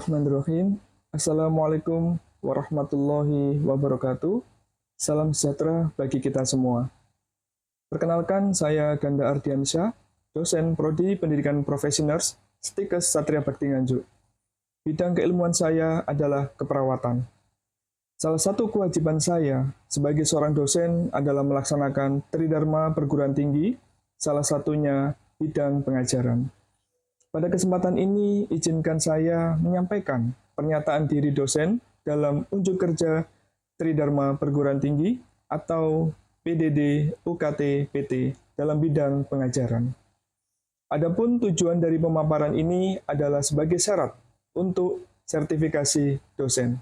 Bismillahirrahmanirrahim. Assalamualaikum warahmatullahi wabarakatuh. Salam sejahtera bagi kita semua. Perkenalkan, saya Ganda Ardiansyah, dosen Prodi Pendidikan Profesioners, Stikes Satria Bakti Nganjuk. Bidang keilmuan saya adalah keperawatan. Salah satu kewajiban saya sebagai seorang dosen adalah melaksanakan Tridharma perguruan tinggi, salah satunya bidang pengajaran. Pada kesempatan ini, izinkan saya menyampaikan pernyataan diri dosen dalam unjuk kerja Tridharma Perguruan Tinggi atau PDD UKT PT dalam bidang pengajaran. Adapun tujuan dari pemaparan ini adalah sebagai syarat untuk sertifikasi dosen.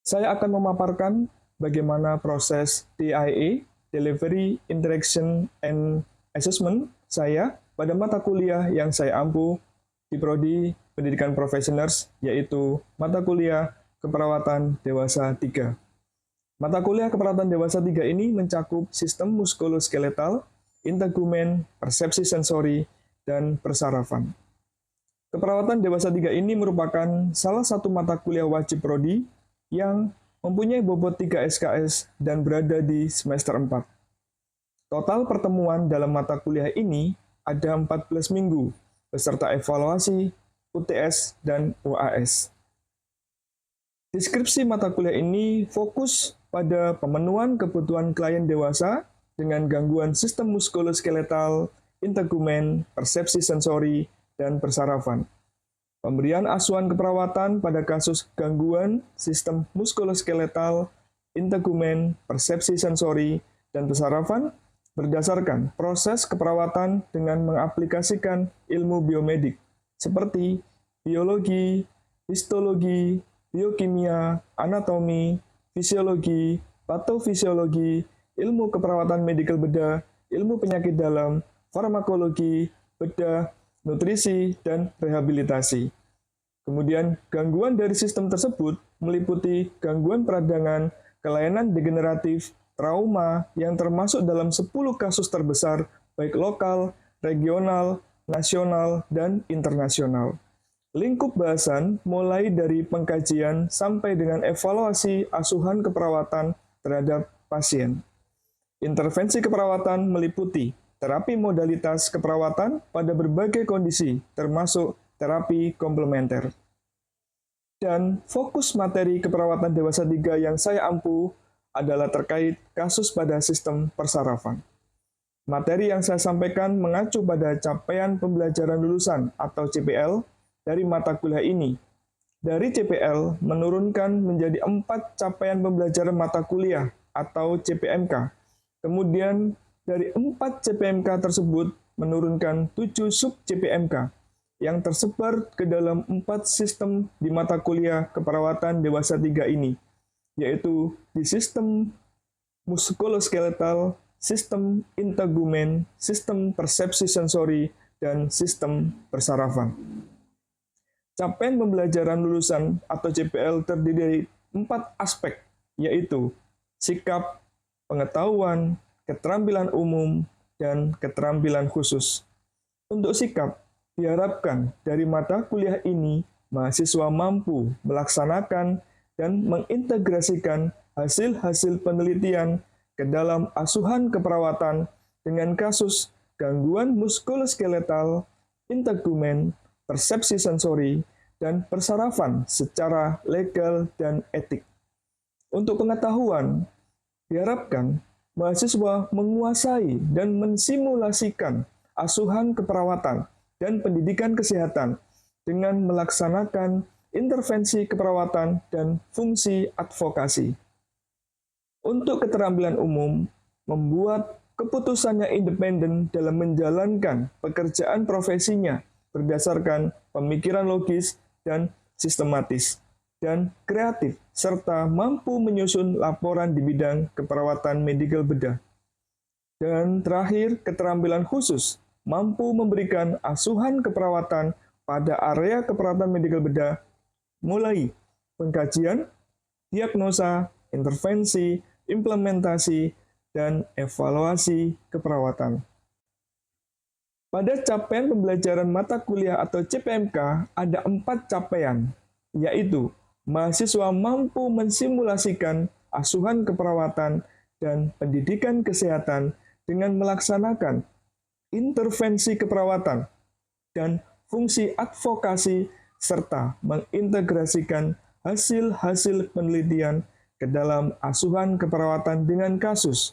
Saya akan memaparkan bagaimana proses DIA, Delivery, Interaction, and Assessment saya pada mata kuliah yang saya ampu di Prodi Pendidikan Profesioners, yaitu mata kuliah Keperawatan Dewasa 3. Mata kuliah Keperawatan Dewasa 3 ini mencakup sistem muskuloskeletal, integumen, persepsi sensori, dan persarafan. Keperawatan Dewasa 3 ini merupakan salah satu mata kuliah wajib Prodi yang mempunyai bobot 3 SKS dan berada di semester 4. Total pertemuan dalam mata kuliah ini ada 14 minggu, beserta evaluasi, UTS, dan UAS. Deskripsi mata kuliah ini fokus pada pemenuhan kebutuhan klien dewasa dengan gangguan sistem muskuloskeletal, integumen, persepsi sensori, dan persarafan. Pemberian asuhan keperawatan pada kasus gangguan sistem muskuloskeletal, integumen, persepsi sensori, dan persarafan berdasarkan proses keperawatan dengan mengaplikasikan ilmu biomedik seperti biologi, histologi, biokimia, anatomi, fisiologi, patofisiologi, ilmu keperawatan medikal bedah, ilmu penyakit dalam, farmakologi, bedah, nutrisi, dan rehabilitasi. Kemudian, gangguan dari sistem tersebut meliputi gangguan peradangan, kelainan degeneratif, trauma yang termasuk dalam 10 kasus terbesar baik lokal, regional, nasional, dan internasional. Lingkup bahasan mulai dari pengkajian sampai dengan evaluasi asuhan keperawatan terhadap pasien. Intervensi keperawatan meliputi terapi modalitas keperawatan pada berbagai kondisi, termasuk terapi komplementer. Dan fokus materi keperawatan dewasa 3 yang saya ampu adalah terkait kasus pada sistem persarafan. Materi yang saya sampaikan mengacu pada capaian pembelajaran lulusan atau CPL dari mata kuliah ini. Dari CPL menurunkan menjadi 4 capaian pembelajaran mata kuliah atau CPMK. Kemudian dari 4 CPMK tersebut menurunkan 7 sub CPMK yang tersebar ke dalam 4 sistem di mata kuliah keperawatan dewasa 3 ini, yaitu di sistem muskuloskeletal, sistem integumen, sistem persepsi sensori, dan sistem persarafan. Capaian pembelajaran lulusan atau CPL terdiri dari 4 aspek, yaitu sikap, pengetahuan, keterampilan umum, dan keterampilan khusus. Untuk sikap, diharapkan dari mata kuliah ini, mahasiswa mampu melaksanakan dan mengintegrasikan hasil-hasil penelitian ke dalam asuhan keperawatan dengan kasus gangguan muskuloskeletal, integumen, persepsi sensori, dan persarafan secara legal dan etik. Untuk pengetahuan, diharapkan mahasiswa menguasai dan mensimulasikan asuhan keperawatan dan pendidikan kesehatan dengan melaksanakan intervensi keperawatan, dan fungsi advokasi. Untuk keterampilan umum, membuat keputusannya independen dalam menjalankan pekerjaan profesinya berdasarkan pemikiran logis dan sistematis, dan kreatif, serta mampu menyusun laporan di bidang keperawatan medikal bedah. Dan terakhir, keterampilan khusus, mampu memberikan asuhan keperawatan pada area keperawatan medikal bedah mulai pengkajian, diagnosa, intervensi, implementasi, dan evaluasi keperawatan. Pada capaian pembelajaran mata kuliah atau CPMK ada 4 capaian, yaitu mahasiswa mampu mensimulasikan asuhan keperawatan dan pendidikan kesehatan dengan melaksanakan intervensi keperawatan dan fungsi advokasi serta mengintegrasikan hasil-hasil penelitian ke dalam asuhan keperawatan dengan kasus.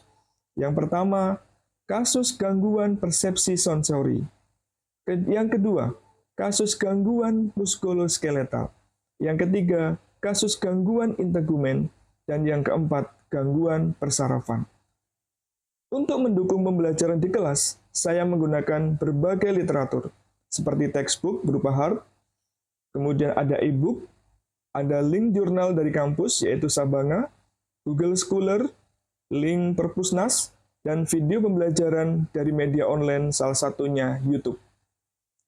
Yang pertama, kasus gangguan persepsi sensori. Yang kedua, kasus gangguan muskuloskeletal. Yang ketiga, kasus gangguan integumen. Dan yang keempat, gangguan persarafan. Untuk mendukung pembelajaran di kelas, saya menggunakan berbagai literatur, seperti textbook berupa hard, kemudian ada e-book, ada link jurnal dari kampus, yaitu Sabanga, Google Scholar, link Perpusnas, dan video pembelajaran dari media online, salah satunya YouTube.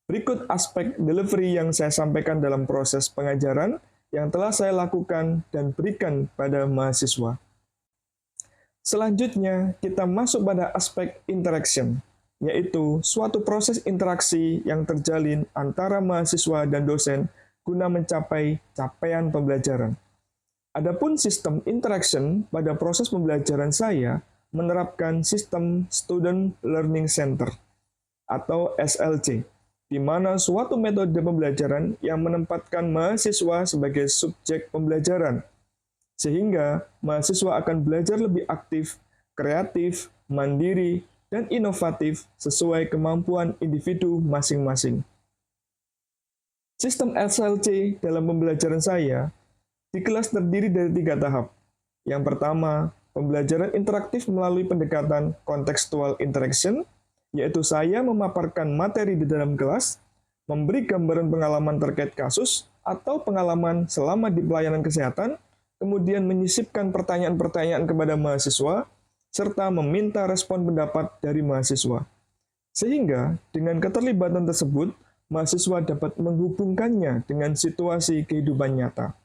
Berikut aspek delivery yang saya sampaikan dalam proses pengajaran yang telah saya lakukan dan berikan pada mahasiswa. Selanjutnya, kita masuk pada aspek interaction, yaitu suatu proses interaksi yang terjalin antara mahasiswa dan dosen guna mencapai capaian pembelajaran. Adapun sistem interaction pada proses pembelajaran saya menerapkan sistem Student Learning Center atau SLC, di mana suatu metode pembelajaran yang menempatkan mahasiswa sebagai subjek pembelajaran, sehingga mahasiswa akan belajar lebih aktif, kreatif, mandiri, dan inovatif sesuai kemampuan individu masing-masing. Sistem SLC dalam pembelajaran saya di kelas terdiri dari 3 tahap. Yang pertama, pembelajaran interaktif melalui pendekatan contextual interaction, yaitu saya memaparkan materi di dalam kelas, memberi gambaran pengalaman terkait kasus atau pengalaman selama di pelayanan kesehatan, kemudian menyisipkan pertanyaan-pertanyaan kepada mahasiswa, serta meminta respon pendapat dari mahasiswa. Sehingga, dengan keterlibatan tersebut, mahasiswa dapat menghubungkannya dengan situasi kehidupan nyata.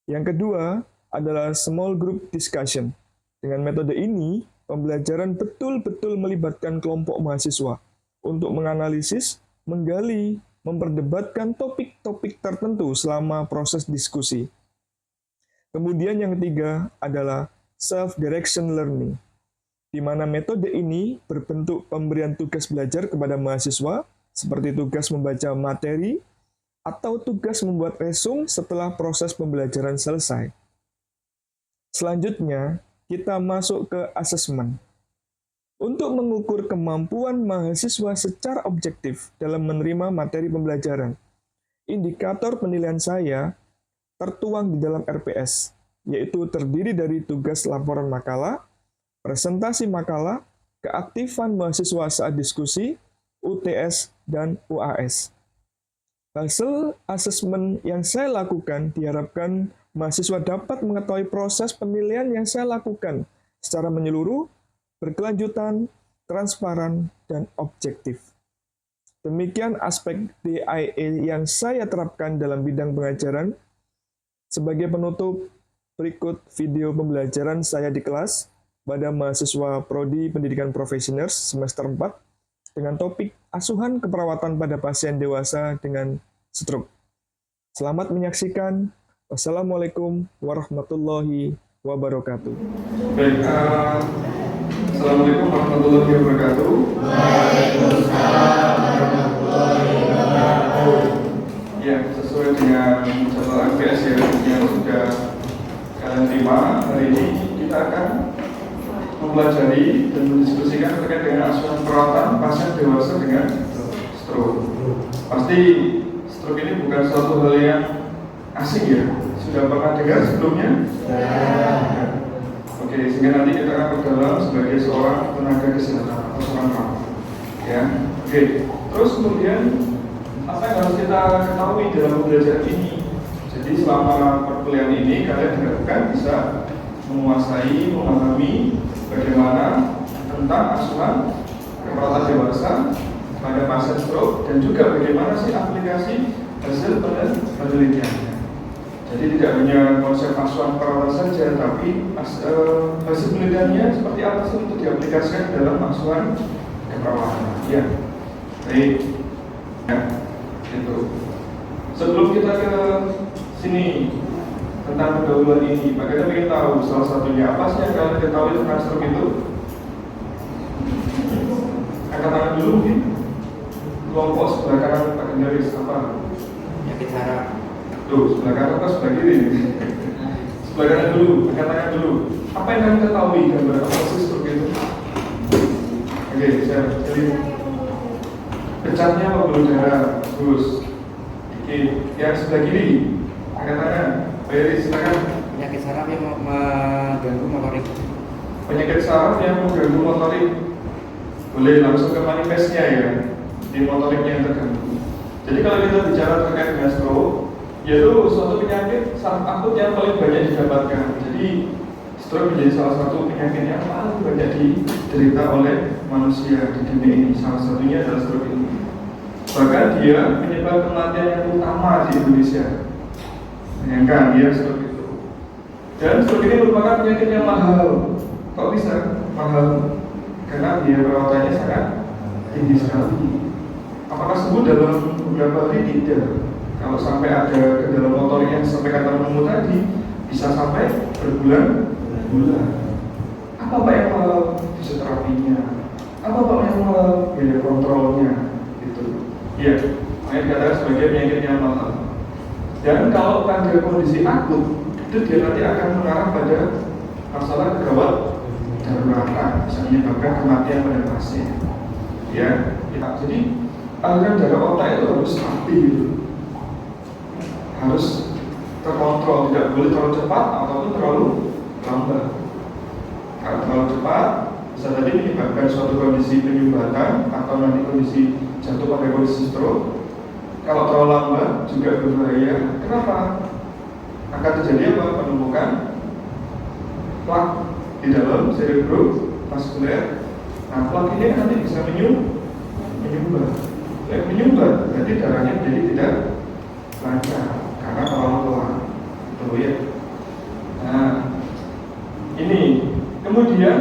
Yang kedua adalah small group discussion. Dengan metode ini, pembelajaran betul-betul melibatkan kelompok mahasiswa untuk menganalisis, menggali, memperdebatkan topik-topik tertentu selama proses diskusi. Kemudian yang ketiga adalah self-direction learning, di mana metode ini berbentuk pemberian tugas belajar kepada mahasiswa, seperti tugas membaca materi atau tugas membuat resume setelah proses pembelajaran selesai. Selanjutnya, kita masuk ke asesmen. Untuk mengukur kemampuan mahasiswa secara objektif dalam menerima materi pembelajaran, indikator penilaian saya tertuang di dalam RPS, yaitu terdiri dari tugas laporan makalah, presentasi makalah, keaktifan mahasiswa saat diskusi, UTS, dan UAS. Hasil asesmen yang saya lakukan diharapkan mahasiswa dapat mengetahui proses penilaian yang saya lakukan secara menyeluruh, berkelanjutan, transparan, dan objektif. Demikian aspek DIA yang saya terapkan dalam bidang pengajaran. Sebagai penutup, berikut video pembelajaran saya di kelas pada mahasiswa Prodi Pendidikan Profesioners semester 4 dengan topik asuhan keperawatan pada pasien dewasa dengan stroke. Selamat menyaksikan. Wassalamualaikum warahmatullahi wabarakatuh. Baik, Assalamualaikum warahmatullahi wabarakatuh. Waalaikumsalam warahmatullahi wabarakatuh. Ya, sesuai dengan jadwal RPS yang sudah kalian terima, hari ini kita akan mempelajari dan mendiskusikan terkait dengan asuhan perawatan pasien dewasa dengan stroke. Pasti stroke ini bukan suatu hal yang asing ya, sudah pernah dengar sebelumnya? Ya. Oke, sehingga nanti kita akan berdalam sebagai seorang tenaga kesehatan atau seorang perawat. Ya, oke. Terus kemudian apa yang harus kita ketahui dalam pembelajaran ini? Jadi selama perkuliahan ini kalian diharapkan bisa menguasai, memahami bagaimana tentang asuhan keperawatan dewasa pada pasien stroke dan juga bagaimana sih aplikasi hasil penelitiannya. Jadi tidak hanya konsep asuhan perawatan saja, tapi hasil penelitiannya seperti apa sih untuk diaplikasikan dalam asuhan keperawatan. Ya. Baik, ya, itu. Sebelum kita ke sini tentang pendahuluan ini, Pak, kita ingin tahu salah satunya apa sih yang kalian ketahui tentang stroke itu? Angkat tangan dulu mungkin. Kelompok sebelah kanan Pak Gendaris apa? Penyakit saraf. Tuh, sebelah kanan atau sebelah kiri? Sebelah kanan dulu, angkat tangan dulu. Apa yang kalian ketahui gambar apa sih stroke itu? Oke, saya jadi pecahnya pembuluh darah, terus dikit. Yang sebelah kiri, angkat tangan. Pak Yeri, silakan. Penyakit saraf yang mengganggu motorik. Penyakit saraf yang mengganggu motorik. Boleh langsung ke manifestnya ya, di motoriknya yang terganggu. Jadi kalau kita bicara terkait dengan stroke, yaitu suatu penyakit saraf akut yang paling banyak didapatkan. Jadi stroke menjadi salah satu penyakit yang paling banyak diderita oleh manusia di dunia ini. Salah satunya adalah stroke ini. Bahkan dia penyebab kematian yang utama di Indonesia. Bayangkan dia stroke itu. Dan stroke ini merupakan penyakit yang mahal. Kok bisa mahal? Karena biaya perawatannya sangat tinggi sekali. Apakah sembuh dalam beberapa hari? Tidak. Kalau sampai ada kendala motorik yang disampaikan teman-teman tadi, bisa sampai berbulan-bulan. Apa Pak yang mahal? Fisioterapinya. Apa Pak yang mahal? Biaya kontrolnya. Gitu. Iya, makanya dikatakan sebagai penyakit yang mahal. Dan kalau pada kondisi akut, itu dia nanti akan mengarah pada masalah gawat darurat, bisa menyebabkan kematian pada pasien. Ya, jadi aliran darah otak itu harus stabil, harus terkontrol, tidak boleh terlalu cepat ataupun terlalu lambat. Kalau terlalu cepat bisa tadi menyebabkan suatu kondisi penyumbatan atau nanti kondisi jatuh pada kondisi stroke. Kalau terlalu lambat juga berbahaya. Kenapa? Akan terjadi apa? Penumpukan plak di dalam cerebrovaskuler. Nah, plak ini nanti bisa menyumbat. Menyumbat, berarti darahnya jadi tidak lancar karena terlalu pelan. Betul ya? Nah, ini kemudian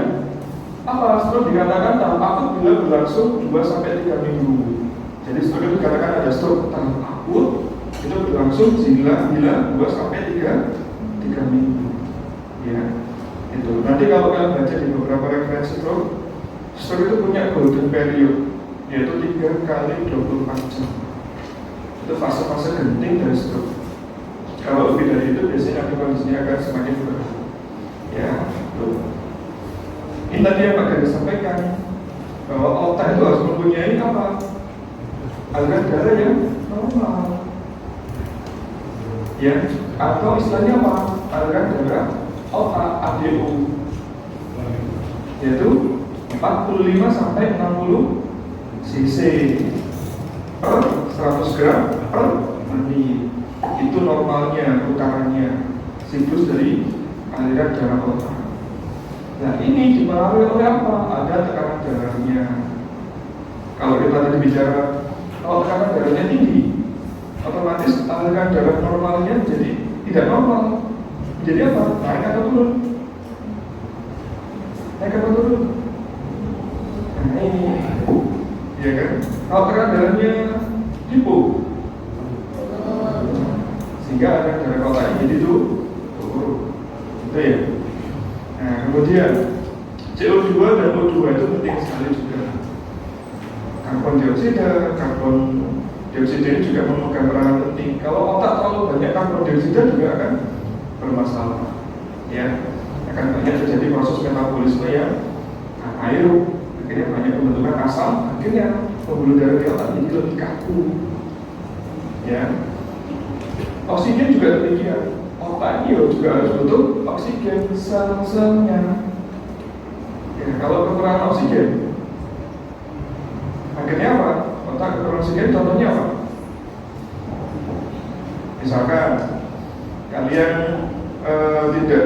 apa? Stroke dikatakan tahap akut bila berlangsung 2-3 minggu. Jadi stroke itu dikatakan ada stroke tahap akut itu berlangsung bila 2-3 minggu. Ya. Itu. Nanti kalau kalian baca di beberapa referensi stroke itu punya golden period, yaitu 3 kali 24 jam. Itu fase-fase genting dari stroke. Kalau lebih dari itu biasanya nanti kondisinya akan semakin berat. Ya, tuh. Ini tadi yang Pak Ganda sampaikan bahwa otak itu harus mempunyai apa? Aliran darah yang normal. Ya, atau istilahnya apa? Aliran darah otak ADO, yaitu 45-60 cc per 100 gram per menit. Itu normalnya putarannya siklus dari aliran darah otak. Nah, ini dipengaruhi oleh apa? Ada tekanan darahnya. Kalau kita tadi bicara, kalau tekanan darahnya tinggi, otomatis aliran darah normalnya jadi tidak normal. Jadi apa? Naik atau turun? Naik atau turun? Nah, ini, ya kan? Kalau tekanan darahnya hipo, sehingga ada darah otaknya jadi turun. Itu ya. Nah, kemudian CO2 dan O2 itu penting sekali juga. Karbon dioksida ini juga memegang peranan penting. Kalau otak terlalu banyak karbon dioksida juga akan bermasalah. Ya, akan banyak terjadi proses metabolisme yang anaerob. Akhirnya banyak pembentukan asam. Akhirnya pembuluh darah di otak jadi lebih kaku. Ya, oksigen juga demikian. Otak ini juga harus butuh oksigen sel-selnya. Ya, kalau kekurangan oksigen, akhirnya apa? Otak kekurangan oksigen contohnya apa? Misalkan kalian tidak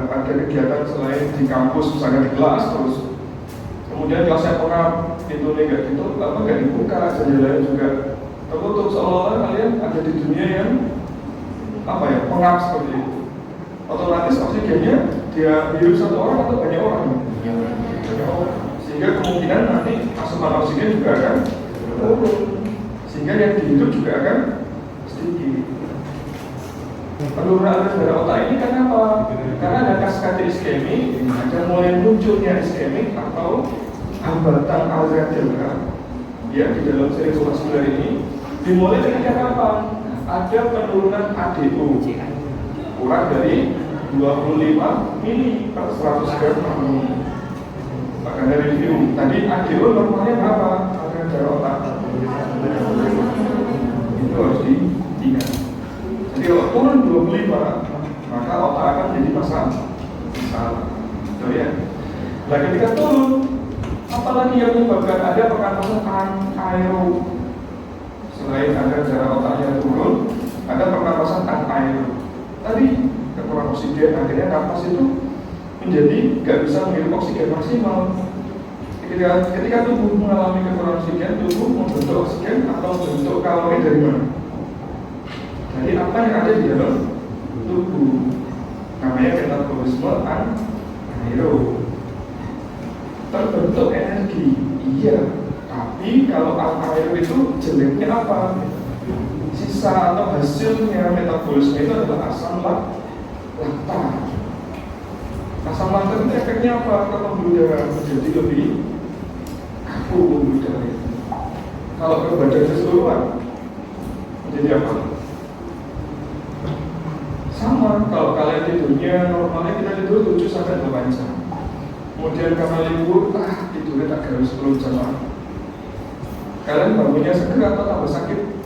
ada kegiatan selain di kampus, misalkan di kelas terus, kemudian kelasnya pengap, pintunya nggak dibuka, jendelanya juga tertutup, seolah-olah kalian ada di dunia yang pengap seperti itu. Otomatis oksigennya dia hirup satu orang atau banyak orang? Banyak orang. sehingga kemungkinan nanti asupan oksigen juga akan turun, sehingga yang dihirup juga akan sedikit. Penurunan aliran darah otak ini karena apa? Karena ada kaskade iskemik, ada mulai munculnya iskemik atau hambatan aliran darah ya di dalam cerebrovaskular ini dimulai ketika kapan? Ada penurunan ADO kurang dari 25 mili per 100 gram per menit. Maka dari review tadi ADO normalnya berapa? Aliran darah otak itu harus diingat. Jadi kalau turun 25, maka otak akan jadi masalah. Betul ya? Nah ketika turun, apalagi yang menyebabkan ada pernapasan anaerob. Selain ada darah otaknya turun, ada pernapasan anaerob. Tadi kekurangan oksigen, akhirnya napas itu menjadi nggak bisa menghirup oksigen maksimal. Ketika tubuh mengalami kekurangan oksigen, tubuh membentuk oksigen atau membentuk kalori dari mana? Jadi apa yang ada di dalam tubuh namanya metabolisme anaerob. Terbentuk energi, iya. Tapi kalau anaerob itu jeleknya apa? Sisa atau hasilnya metabolisme itu adalah asam laktat. Asam laktat itu efeknya apa? Ke pembuluh darah menjadi lebih kaku pembuluh darah. Kalau ke badan keseluruhan menjadi apa? Sama, kalau kalian tidurnya normalnya kita tidur 7 sampai 8 jam. Kemudian karena libur, tidurnya tak harus 10 jam. Kalian bangunnya seger atau tambah sakit?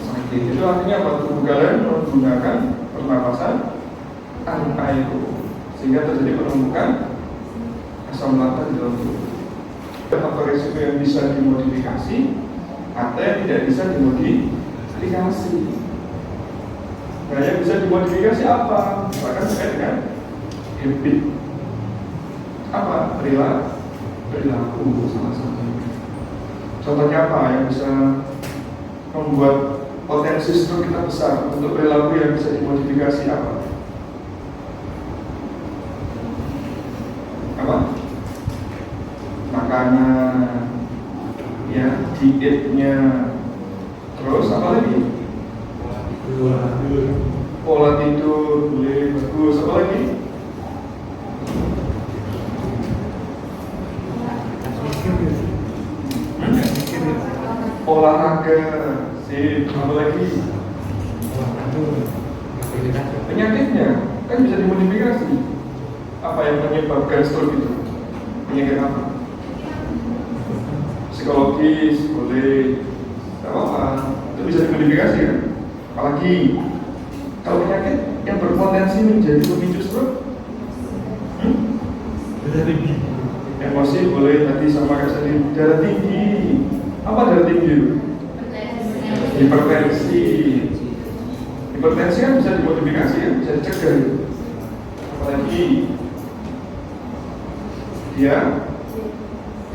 Sakit. Itu artinya apa? Tubuh kalian menggunakan pernapasan anaerob sehingga terjadi penumpukan asam laktat di dalam tubuh. Faktor risiko yang bisa dimodifikasi atau yang tidak bisa dimodifikasi. Nah, yang bisa dimodifikasi apa? Misalkan terkait dengan habit. Apa? Perilaku salah satunya. Contohnya apa yang bisa membuat potensi stroke kita besar? Untuk perilaku yang bisa dimodifikasi apa? Apa? Makanan, ya, dietnya, terus apa lagi? Pola tidur boleh bagus, apa lagi? Olahraga, sip, apa lagi? Penyakitnya kan bisa dimodifikasi. Apa yang menyebabkan stroke itu? Penyakit apa? Psikologis boleh, tidak apa-apa, itu bisa dimodifikasi kan? Apalagi kalau penyakit yang berpotensi menjadi pemicu stroke, emosi boleh, tadi sama kayak tadi, darah tinggi. Apa darah tinggi? Hipertensi. Hipertensi kan bisa dimodifikasi ya, bisa dicegah. Apalagi dia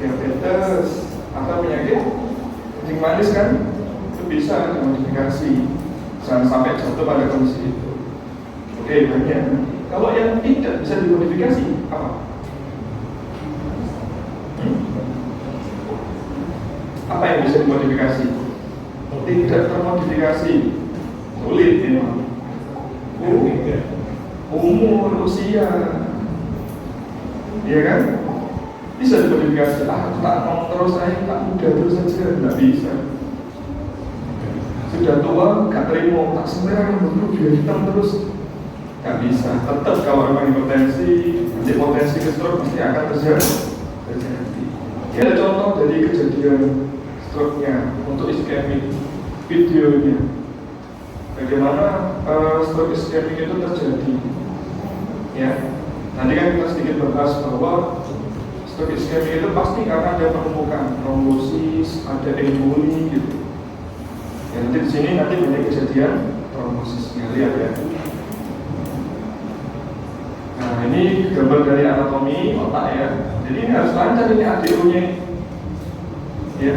diabetes atau penyakit kencing manis kan itu bisa dimodifikasi. Jangan sampai jatuh pada kondisi itu. Oke, banyak. Kalau yang tidak bisa dimodifikasi apa? Apa yang bisa dimodifikasi? Tidak termodifikasi. Sulit memang. Umur, usia, iya kan? Bisa dimodifikasi. Tak mau terus saya tak muda terus saja, tidak bisa. Sudah tua, gak terima, tak sembarang dulu biar hitam terus, gak bisa. Tetap kalau memang hipertensi, nanti potensi ke stroke pasti akan terjadi. Ini ada contoh dari kejadian stroke-nya untuk iskemik, videonya. Bagaimana stroke iskemik itu terjadi? Ya, nanti kan kita sedikit bahas bahwa stroke iskemik itu pasti karena ada penumpukan trombosis, ada emboli gitu. Ya, nanti di sini nanti banyak kejadian trombosisnya, lihat ya. Nah, ini gambar dari anatomi otak ya. Jadi ini harus lancar ini ADO-nya. Ya.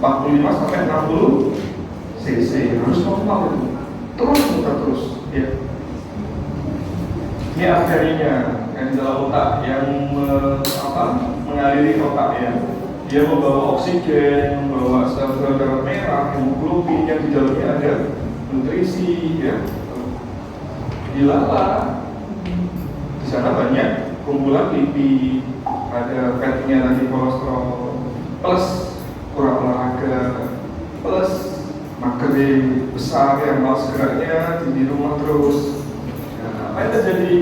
45 sampai 60 cc harus normal itu. Terus muter terus, ya. Ini arterinya yang di dalam otak yang mengaliri otak ya. Dia membawa oksigen, membawa sel-sel darah merah, hemoglobin yang di dalamnya ada nutrisi ya. Di lala, di sana banyak kumpulan lipid, ada fatnya tadi kolesterol, plus kurang olahraga, plus mager besar yang malas geraknya di rumah terus. Nah, apa yang terjadi?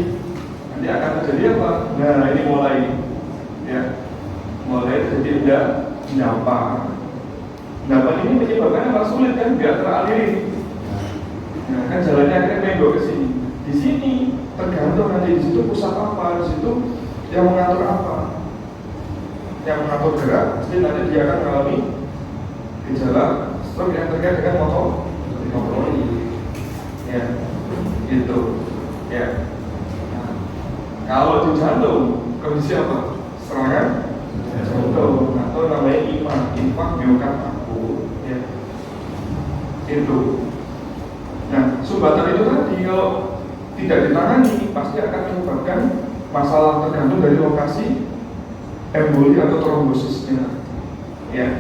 Nanti akan terjadi apa? Nah ini mulai ya. Mulai terjadi endapan ini menyebabkan apa? Sulit kan, nggak teraliri. Nah kan jalannya akhirnya menggok ke sini. Di sini tergantung nanti di situ pusat apa, di situ yang mengatur apa, yang mengatur gerak. Pasti nanti dia akan mengalami gejala stroke yang terkait dengan motor, ya, gitu, ya. Nah, kalau di jantung kondisi apa? Serangan jantung atau namanya infak miokard akut ya. Itu. Nah, sumbatan itu tadi kalau tidak ditangani pasti akan menyebabkan masalah tergantung dari lokasi emboli atau trombosisnya. Ya.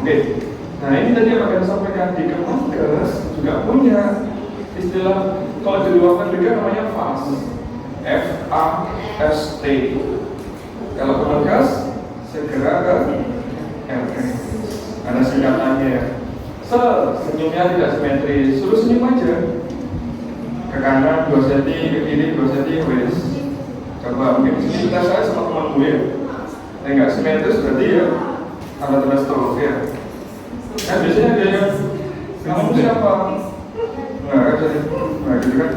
Oke. Nah, ini tadi yang akan disampaikan di Kemenkes juga punya istilah kalau di luar negeri namanya FAST. FAST. Kalau Kemenkes segera ke RS. Ada singkatannya ya. Senyumnya tidak simetris, suruh senyum aja. Ke kanan 2 cm, ke kiri 2 cm, wes. Coba mungkin sini kita saya sama teman gue ya. Nggak simetris berarti ya tanda-tanda stroke ya. Kan biasanya dia yang kamu siapa? Nah kan jadi, nah gitu kan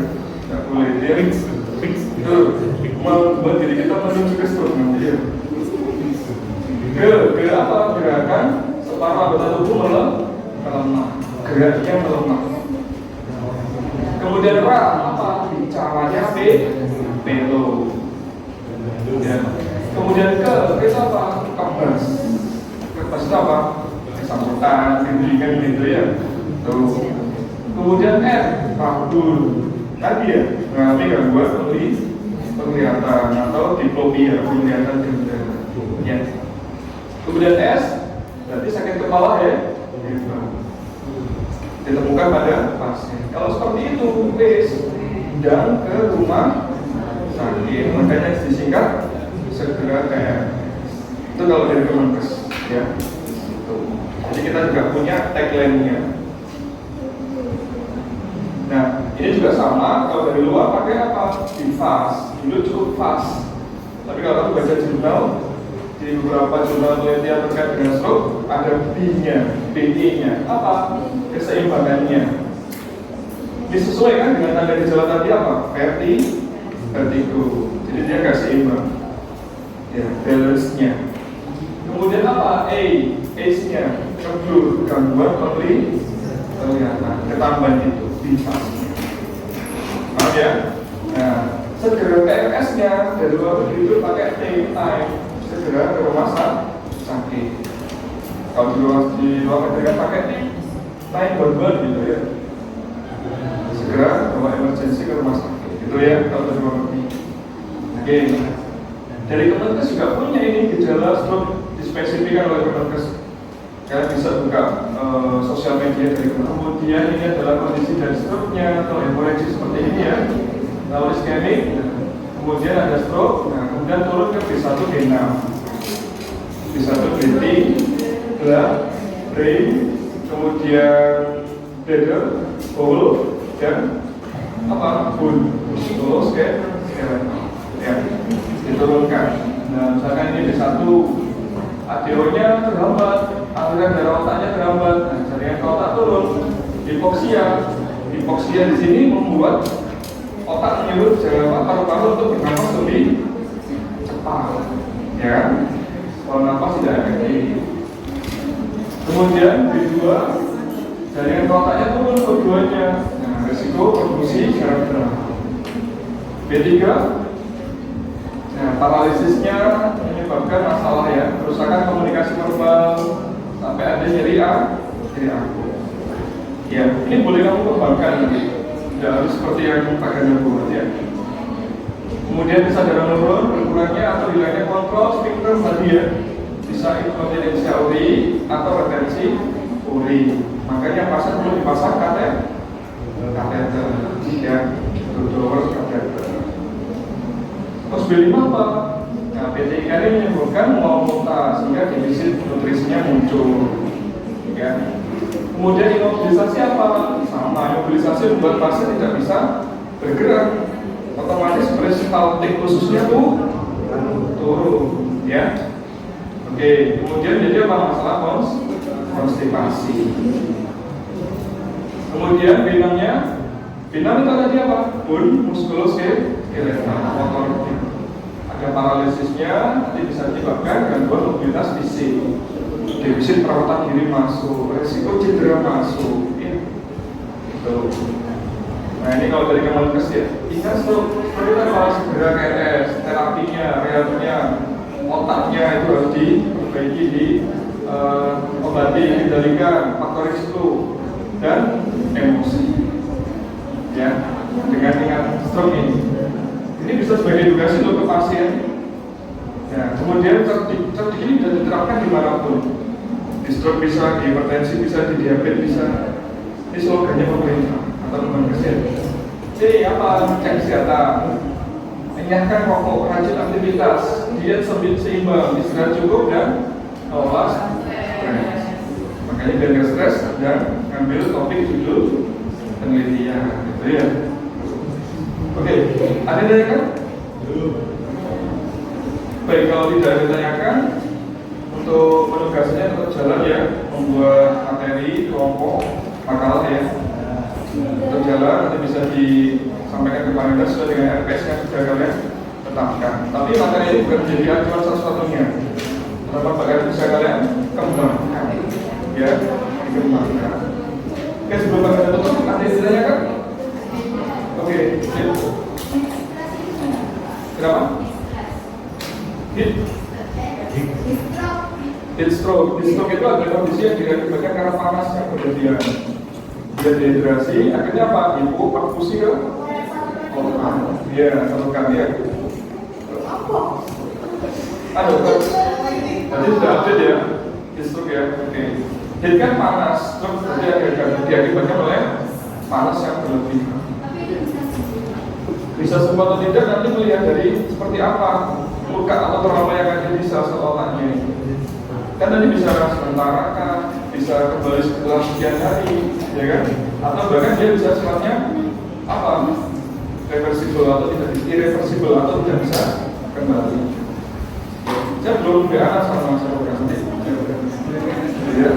nggak boleh dia itu membuat diri kita menuju ke stroke nanti ya. Ke apa? Gerakan separuh anggota tubuh melemah, geraknya melemah. Kemudian apa? Caranya pelo. Ya. Kemudian ke apa? Kebas. Kebas itu apa? Sambutan, bimbingan gitu ya. Tuh. Kemudian kabul. Tadi ya, mengalami gangguan penglihatan atau diplopia, penglihatan ganda. Ya. Kemudian S, berarti sakit kepala ya. Ditemukan pada pasien. Kalau seperti itu, dan ke rumah sakit, makanya disingkat segera ke RS. Itu kalau dari Kemenkes, ya. Jadi kita juga punya tagline-nya. Nah, ini juga sama. Kalau dari luar pakai apa? Di fast. Dulu cukup fast. Tapi kalau baca jurnal, di beberapa jurnal penelitian terkait dengan stroke ada B-nya, BE-nya. Apa? Keseimbangannya. Disesuaikan dengan tanda gejala tadi apa? Vertigo. Jadi dia nggak seimbang. Ya, balance-nya. Kemudian apa? A-nya keblur, gangguan penglihatan, ketambahan itu bisa. Paham ya? Nah, segera ke RS-nya dari luar negeri itu pakai time, segera ke rumah sakit. Kalau di luar negeri kan pakai time berbuat gitu ya. Segera bawa emergency ke rumah sakit. Itu ya kalau dari luar negeri. Oke. Dari Kemenkes juga punya ini gejala stroke dispesifikan oleh Kemenkes. Kalian bisa buka sosial media dari Kemenkes. Kemudian ini adalah kondisi dari stroke-nya atau hemorrhage seperti ini ya. Lalu iskemik, kemudian ada stroke, nah kemudian turun ke B1 B6, B1 B3, brain, kemudian bladder, bowel, dan apa? Bone, skeleton, ya, diturunkan. Nah misalkan ini B1, ADO-nya terhambat, aliran darah otaknya terhambat, nah jaringan ke otak turun, hipoksia di sini membuat otak menyulut jalan paru-paru untuk bernafas lebih cepat, ya. Kalau nafas tidak efektif. Kemudian B2, jaringan ke otaknya turun keduanya, nah risiko produksi cerebral. B3, nah paralisisnya menyebabkan masalah ya, kerusakan komunikasi verbal sampai ada nyeri akut. Ya, ini boleh kamu kembangkan nanti. Tidak harus seperti yang Pak Ganda buat ya. Kemudian kesadaran menurun, berkurangnya atau hilangnya kontrol sphincter tadi ya, bisa inkontinensi uri atau retensi uri. Makanya pasien perlu dipasang kateter ya, door kateter. Terus B5 apa? Nah, PT ini menyebutkan mau muntah sehingga defisit nutrisinya muncul. Ya. Kemudian imobilisasi apa? Sama, imobilisasi membuat pasien tidak bisa bergerak. Otomatis peristaltik khususnya tuh turun, ya. Oke, kemudian jadi apa masalah konstipasi. Kemudian binamnya, binam itu tadi apa? Bone muskuloskeletal motor. Ada paralisisnya, nanti bisa menyebabkan gangguan mobilitas fisik, defisit perawatan diri masuk, resiko cedera masuk, ya. Gitu. Nah ini kalau dari Kemenkes ya, ingat stroke kita harus segera KRS, terapinya, rehabnya, otaknya itu harus diperbaiki, obati, dikendalikan, faktor risiko dan emosi. Ya, dengan ingat stroke ini. Ini bisa sebagai edukasi untuk ke pasien. Ya, kemudian cerdik ini bisa diterapkan dimanapun. Di stroke bisa, di hipertensi bisa, di diabetes bisa. Ini slogannya pemerintah atau Kemenkes ya. Jadi apa? Cek kesehatan, enyahkan rokok, rajin aktivitas, diet seimbang, istirahat cukup dan olah stres. Makanya biar nggak stres dan ngambil topik judul penelitian, gitu ya. Oke, ada yang tanyakan? Baik, kalau tidak ada tanyakan, untuk penugasannya tetap jalan ya, membuat materi kelompok makalah ya. Untuk jalan nanti bisa disampaikan ke panitia sesuai dengan RPS yang sudah kalian tetapkan. Tapi materi ini bukan menjadi acuan satu-satunya. Tetapi bagaimana bisa kalian kembangkan, ya, dikembangkan. Oke, sebelum kita tutup, ada yang ditanyakan? Oke, kenapa? Heat stroke. Heat stroke itu adalah kondisi yang diakibatkan karena panas yang berlebihan. Dia dehidrasi, akhirnya apa? Hipoperfusi ke otak. Iya, saluran ya. Aduh, tadi sudah update ya, heat stroke ya. Oke. Heat kan panas, stroke berarti diakibatkan oleh panas yang berlebihan. Bisa sembuh atau tidak nanti melihat dari seperti apa luka atau trauma yang ada di sel otaknya. Kan tadi bisa sementara kan, bisa kembali setelah sekian hari, ya kan? Atau bahkan dia bisa sifatnya apa? Reversible atau tidak irreversible atau tidak bisa kembali. Saya belum biasa sama program nanti. Ya.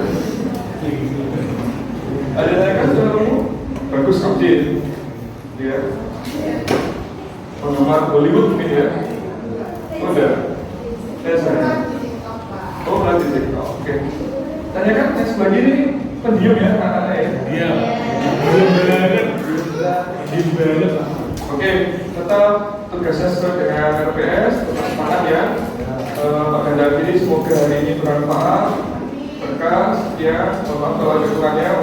Ada yang kamu? Bagus update. Ya. Penggemar Bollywood mungkin ya. Udah. Saya. Oh, berarti TikTok. Oke. Tanyakan yang sebelah kiri ini pendiam ya anak-anak ya. Iya. Oke, tetap tugasnya sesuai dengan RPS, tetap semangat ya. Pak Gandar ini semoga hari ini bermanfaat, berkah, ya. Mohon maaf kalau ada kurangnya.